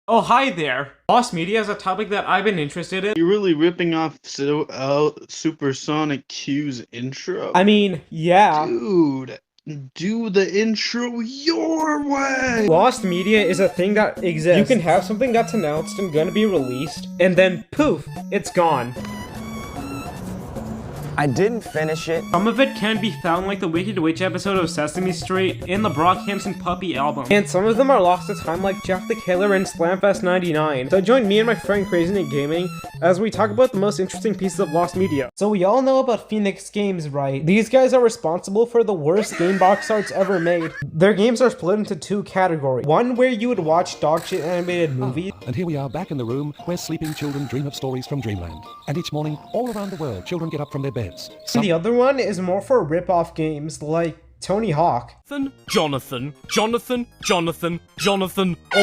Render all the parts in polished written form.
Oh, hi there. Lost media is a topic that I've been interested in. You're really ripping off Supersonic Q's intro? I mean, yeah. Dude, do the intro your way! Lost media is a thing that exists. You can have something that's announced and gonna be released, and then poof, it's gone. I didn't finish it. Some of it can be found like the Wicked Witch episode of Sesame Street and the Brockhampton Puppy album. And some of them are lost to time like Jeff the Killer and Slamfest 99. So join me and my friend Crazy Nick Gaming as we talk about the most interesting pieces of lost media. So we all know about Phoenix Games, right? These guys are responsible for the worst game box arts ever made. Their games are split into two categories. One where you would watch dog shit animated movies. And here we are back in the room where sleeping children dream of stories from dreamland. And each morning, all around the world, children get up from their beds. The other one is more for rip-off games like Tony Hawk. Jonathan, or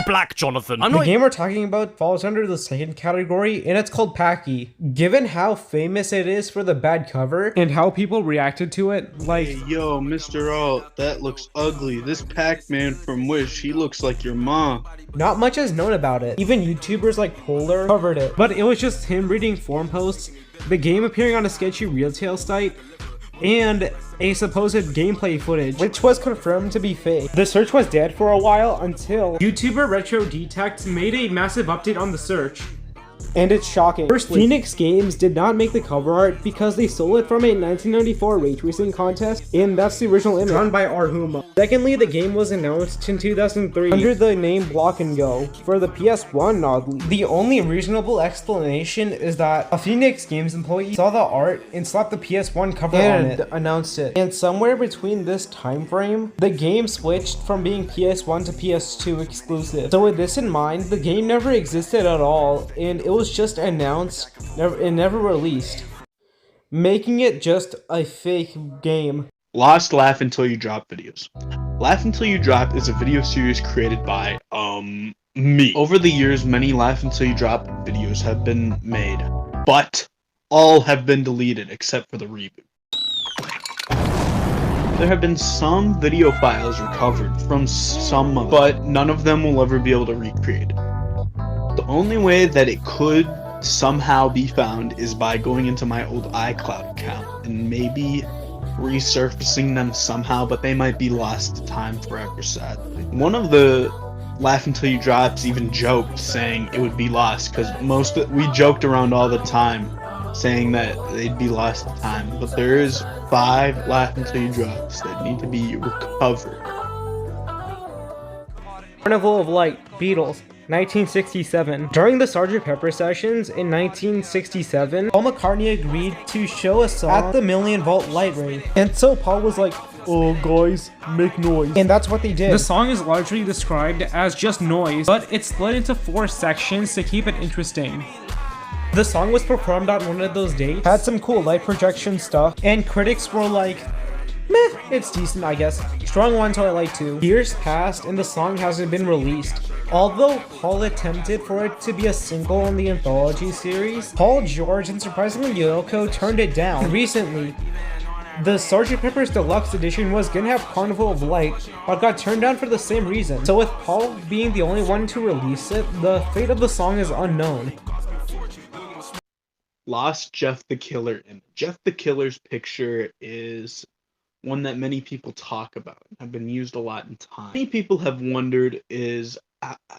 Black Jonathan. The game we're talking about falls under the second category, and it's called Packy. Given how famous it is for the bad cover, and how people reacted to it, like... Hey, yo, Mr. Alt, that looks ugly. This Pac-Man from Wish, he looks like your mom. Not much is known about it. Even YouTubers like Polar covered it. But it was just him reading forum posts, the game appearing on a sketchy retail site, and a supposed gameplay footage, which was confirmed to be fake. The search was dead for a while until YouTuber Retro Detect made a massive update on the search. And it's shocking. First, Phoenix Games did not make the cover art because they stole it from a 1994 ray tracing contest, and that's the original image, drawn by Arhuma. Secondly, the game was announced in 2003 under the name Block and Go for the PS1, oddly. The only reasonable explanation is that a Phoenix Games employee saw the art and slapped the PS1 cover on it, announced it. And somewhere between this time frame, the game switched from being PS1 to PS2 exclusive. So with this in mind, the game never existed at all, and it was just announced and never released, making it just a fake game. Lost Laugh Until You Drop videos. Laugh Until You Drop is a video series created by, me. Over the years, many Laugh Until You Drop videos have been made, but all have been deleted except for the reboot. There have been some video files recovered from some of them, but none of them will ever be able to recreate it. The only way that it could somehow be found is by going into my old iCloud account and maybe resurfacing them somehow, but they might be lost to time forever, sadly. One of the Laugh Until You Drops even joked saying it would be lost, because we joked around all the time saying that they'd be lost to time, but there is 5 Laugh Until You Drops that need to be recovered. Carnival of Light, Beatles, 1967. During the Sgt. Pepper sessions in 1967, Paul McCartney agreed to show a song at the Million Volt light rate. And so Paul was like, "Oh guys, make noise." And that's what they did. The song is largely described as just noise, but it's split into 4 sections to keep it interesting. The song was performed on one of those dates, had some cool light projection stuff, and critics were like, meh, it's decent, I guess. Strong One Twilight 2. Years passed and the song hasn't been released. Although Paul attempted for it to be a single in the anthology series, Paul, George, and surprisingly Yoko turned it down. Recently, the Sgt. Pepper's Deluxe Edition was gonna have Carnival of Light, but got turned down for the same reason. So with Paul being the only one to release it, the fate of the song is unknown. Lost Jeff the Killer image. Jeff the Killer's picture is one that many people talk about and have been used a lot in time. Many people have wondered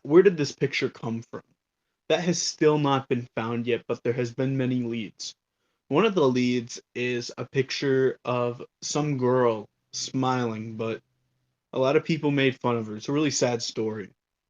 where did this picture come from? That has still not been found yet, but there has been many leads. One of the leads is a picture of some girl smiling, but a lot of people made fun of her. It's a really sad story.